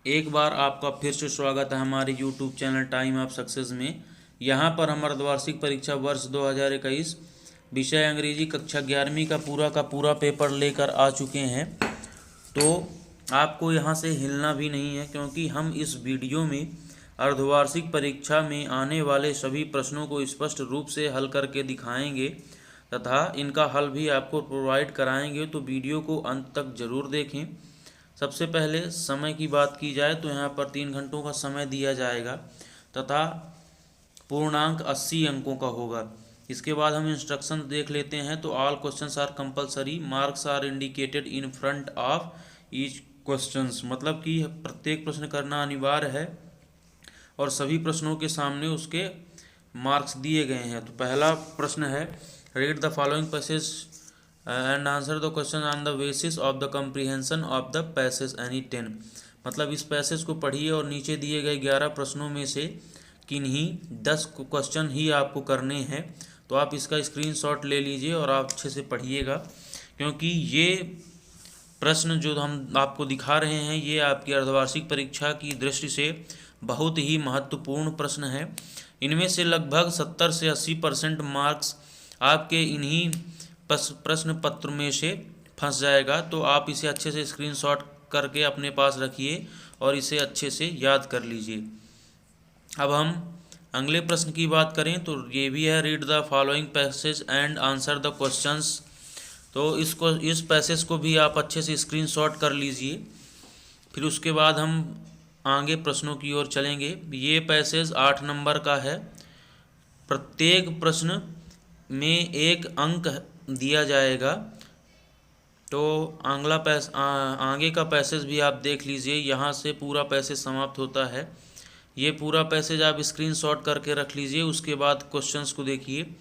एक बार आपका फिर से स्वागत है हमारे YouTube channel time of success में। यहाँ पर हम अर्धवार्षिक परीक्षा वर्ष 2021 विषय अंग्रेजी कक्षा 11वीं का पूरा पेपर लेकर आ चुके हैं। तो आपको यहाँ से हिलना भी नहीं है, क्योंकि हम इस वीडियो में अर्धवार्षिक परीक्षा में आने वाले सभी प्रश्नों को स्पष्ट रूप से हल करके दिखाएंगे तथा इनका हल भी आपको प्रोवाइड कराएंगे। तो वीडियो को अंत तक ज़रूर देखें। सबसे पहले समय की बात की जाए तो यहाँ पर 3 घंटों का समय दिया जाएगा तथा पूर्णांक 80 अंकों का होगा। इसके बाद हम इंस्ट्रक्शन देख लेते हैं। तो all questions are compulsory, marks are indicated in front of each questions, मतलब कि प्रत्येक प्रश्न करना अनिवार्य है और सभी प्रश्नों के सामने उसके मार्क्स दिए गए हैं। तो पहला प्रश्न है, read the following passage and answer the question on the basis of the comprehension of the passage any 10, मतलब इस पैसेज को पढ़िए और नीचे दिए गए 11 प्रश्नों में से किन्हीं 10 क्वेश्चन ही आपको करने हैं। तो आप इसका स्क्रीनशॉट ले लीजिए और आप अच्छे से पढ़िएगा, क्योंकि ये प्रश्न जो हम आपको दिखा रहे हैं ये आपकी अर्धवार्षिक परीक्षा की दृष्टि से बहुत ही महत्वपूर्ण प्रश्न है। इनमें से लगभग 70 से 80% मार्क्स आपके इन्हीं प्रश्न पत्र में से फंस जाएगा। तो आप इसे अच्छे से स्क्रीनशॉट करके अपने पास रखिए और इसे अच्छे से याद कर लीजिए। अब हम अगले प्रश्न की बात करें तो ये भी है, read the following passage and answer the questions. तो इस पैसेज को भी आप अच्छे से स्क्रीनशॉट कर लीजिए। फिर उसके बाद हम आगे प्रश्नों की ओर चलेंगे। ये पैसेज 8 नंबर का है। प्रत्येक प्रश्न में 1 अंक दिया जाएगा। तो आगे का पैसेज भी आप देख लीजिए, यहाँ से पूरा पैसेज समाप्त होता है। ये पूरा पैसेज आप स्क्रीनशॉट करके रख लीजिए। उसके बाद क्वेश्चंस को देखिए।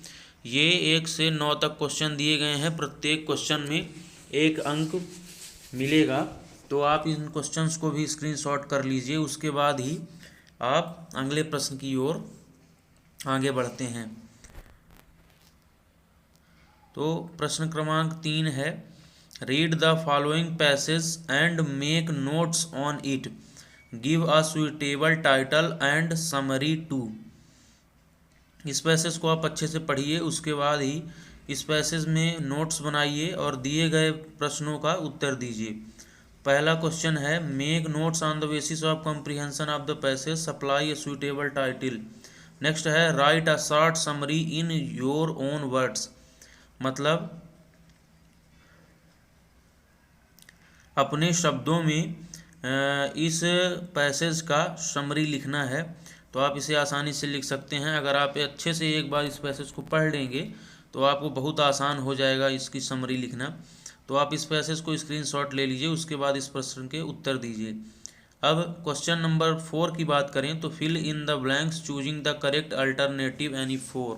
ये 1 से 9 तक क्वेश्चन दिए गए हैं। प्रत्येक क्वेश्चन में 1 अंक मिलेगा। तो आप इन क्वेश्चंस को भी स्क्रीनशॉट कर लीजिए। उसके बाद ही आप अगले प्रश्न की ओर आगे बढ़ते हैं। तो प्रश्न क्रमांक 3 है, read the following passage and make notes on it, give a suitable title and summary to. इस पैसेज को आप अच्छे से पढ़िए। उसके बाद ही इस पैसेज में नोट्स बनाइए और दिए गए प्रश्नों का उत्तर दीजिए। पहला क्वेश्चन है, make notes on the basis of comprehension of the passage, supply a suitable title. Next है, write a short summary in your own words, मतलब अपने शब्दों में इस पैसेज का समरी लिखना है। तो आप इसे आसानी से लिख सकते हैं। अगर आप अच्छे से एक बार इस पैसेज को पढ़ लेंगे तो आपको बहुत आसान हो जाएगा इसकी समरी लिखना। तो आप इस पैसेज को स्क्रीनशॉट ले लीजिए। उसके बाद इस प्रश्न के उत्तर दीजिए। अब क्वेश्चन नंबर 4 की बात करें तो fill in the blanks choosing the correct alternative any 4,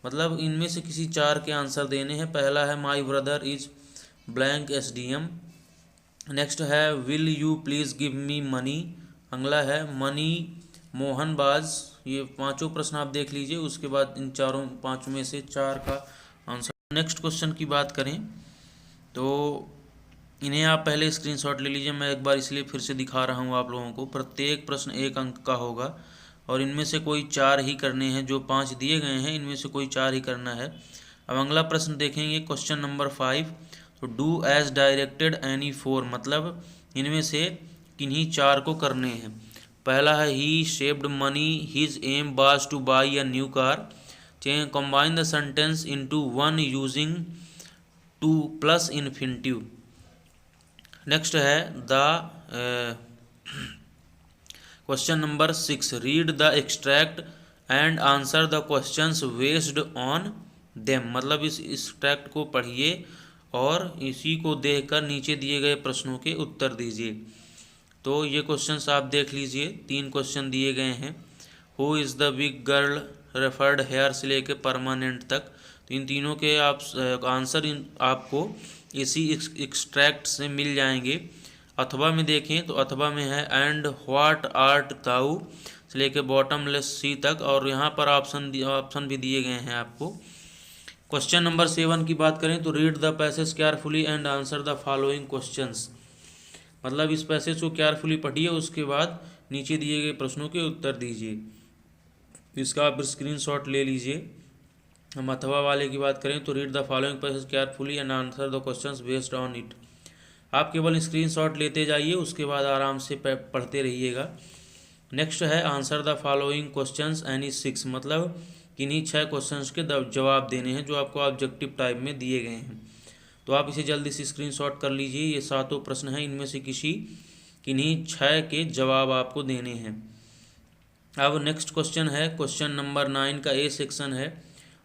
मतलब इनमें से किसी 4 के आंसर देने हैं। पहला है, my brother is blank SDM। Next है, will you please give me money. अगला है, मनी मोहनबाज। ये 5 प्रश्न आप देख लीजिए। उसके बाद इन 5 में से 4 का आंसर। नेक्स्ट क्वेश्चन की बात करें तो इन्हें आप पहले स्क्रीनशॉट ले लीजिए। मैं एक बार इसलिए फिर से दिखा रहा हूँ आप लोगों को। प्रत्येक प्रश्न 1 अंक का होगा और इनमें से कोई 4 ही करने हैं। जो 5 दिए गए हैं इनमें से कोई 4 ही करना है। अब अगला प्रश्न देखेंगे, क्वेश्चन नंबर 5। तो डू एज डायरेक्टेड एनी 4, मतलब इनमें से किन्हीं 4 को करने हैं। पहला है, he saved money, his aim was to buy a new car. Combine the sentence into one using to plus infinitive. Next है question number 6, read the extract and answer the questions based on them, मतलब इस extract को पढ़िए और इसी को देखकर नीचे दिए गए प्रश्नों के उत्तर दीजिए। तो ये क्वेश्चंस आप देख लीजिए। 3 क्वेश्चन दिए गए हैं। Who is the big girl referred here से लेके परमानेंट तक। तो इन तीनों के आप आंसर आपको इसी एक्सट्रैक्ट से मिल जाएंगे। अथवा में देखें तो अथवा में है, एंड व्हाट आर्ट ताऊ से लेके बॉटमलेस सी तक, और यहाँ पर ऑप्शन भी दिए गए हैं आपको। क्वेश्चन नंबर 7 की बात करें तो read the passage carefully and answer the following questions, मतलब इस पैसेज को केयरफुली पढ़िए, उसके बाद नीचे दिए गए प्रश्नों के उत्तर दीजिए। इसका आप स्क्रीनशॉट ले लीजिए। हम अथवा वाले की बात करें तो read the following passage carefully and answer the questions based on it. आप केवल स्क्रीनशॉट लेते जाइए, उसके बाद आराम से पढ़ते रहिएगा। नेक्स्ट है answer the following questions any 6, मतलब किन्हीं 6 क्वेश्चंस के जवाब देने हैं जो आपको ऑब्जेक्टिव टाइप में दिए गए हैं। तो आप इसे जल्दी से स्क्रीनशॉट कर लीजिए। ये 7 प्रश्न हैं, इनमें से किन्हीं 6 के जवाब आपको देने हैं। अब नेक्स्ट क्वेश्चन है क्वेश्चन नंबर 9 का ए सेक्शन है।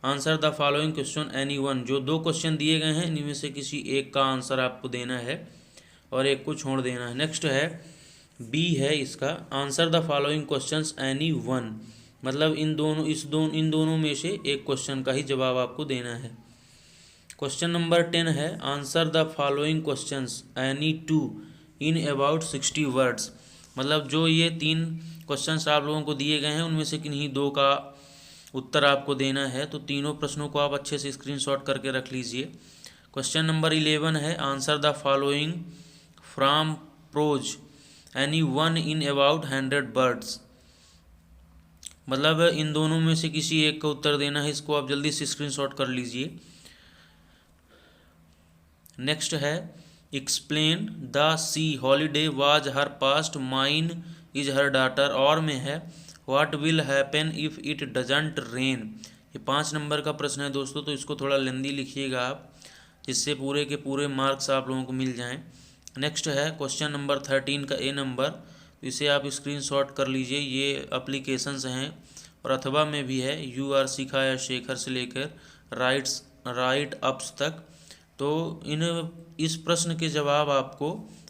Answer the following question any one. जो 2 क्वेश्चन दिए गए हैं इनमें से किसी एक का आंसर आपको देना है और एक को छोड़ देना है। नेक्स्ट है बी है इसका, answer the following questions any one, मतलब इन दोनों में से एक क्वेश्चन का ही जवाब आपको देना है। क्वेश्चन नंबर 10 है answer the following questions any two in about 60 words, मतलब जो ये 3 क्वेश्चंस आप लोगों को दिए गए हैं उनमें से किन्हीं 2 का उत्तर आपको देना है। तो तीनों प्रश्नों को आप अच्छे से स्क्रीनशॉट करके रख लीजिए। क्वेश्चन नंबर 11 है answer the following from prose any one in about 100 words, मतलब इन दोनों में से किसी एक का उत्तर देना है। इसको आप जल्दी से स्क्रीनशॉट कर लीजिए। नेक्स्ट है explain the C holiday was her past mine is her daughter, और में है what will happen if it doesn't rain. ये 5 नंबर का प्रश्न है दोस्तों, तो इसको थोड़ा लेंदी लिखिएगा आप, जिससे पूरे के पूरे मार्क्स आप लोगों को मिल जाएं। नेक्स्ट है क्वेश्चन नंबर 13 का ए नंबर, तो इसे आप स्क्रीनशॉट कर लीजिए। ये एप्लीकेशंस हैं और अथवा में भी है, यू आर शिखा या शेखर से लेकर राइट अप्स तक। तो इस प्रश्न के जवाब आपको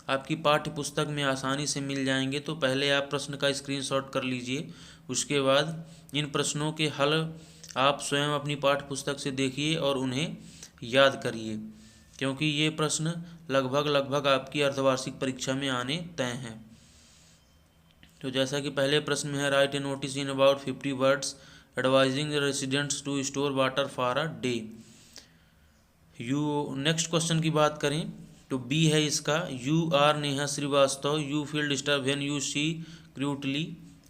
आपकी पाठ्य पुस्तक में आसानी से मिल जाएंगे। तो पहले आप प्रश्न का स्क्रीनशॉट कर लीजिए, उसके बाद इन प्रश्नों के हल आप स्वयं अपनी पाठ्य पुस्तक से देखिए और उन्हें याद करिए, क्योंकि ये प्रश्न लगभग आपकी अर्धवार्षिक परीक्षा में आने तय हैं। तो जैसा कि पहले प्रश्न में है write a notice in about 50 words advising the residents to store water for a day. Next question की बात करें तो बी है इसका, you are Neha Srivastava you feel disturb when you see cruelty.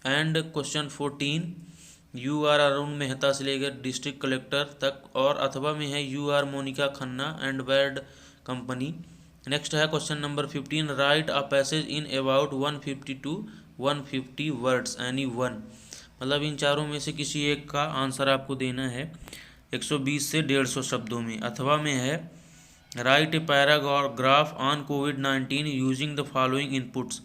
And question 14 you are Arun Mehta से लेकर district collector तक, और अथवा में है you are Monika Khanna and bad company. Next है question number 15 write a passage in about 150 to 150 words any one, मतलब इन चारों में से किसी एक का आंसर आपको देना है 120 से 150 शब्दों में। अथवा में है write a paragraph on covid using the following inputs,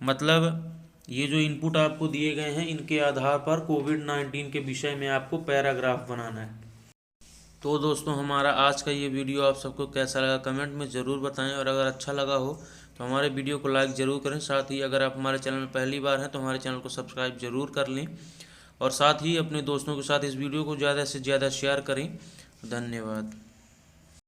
मतलब ये जो इनपुट आपको दिए गए हैं इनके आधार पर कोविड-19 के विषय में आपको पैराग्राफ बनाना है। तो दोस्तों हमारा आज का ये वीडियो आप सबको कैसा लगा कमेंट में ज़रूर बताएं, और अगर अच्छा लगा हो तो हमारे वीडियो को लाइक ज़रूर करें। साथ ही अगर आप हमारे चैनल में पहली बार हैं तो हमारे चैनल को सब्सक्राइब ज़रूर कर लें, और साथ ही अपने दोस्तों के साथ इस वीडियो को ज़्यादा से ज़्यादा शेयर करें। धन्यवाद।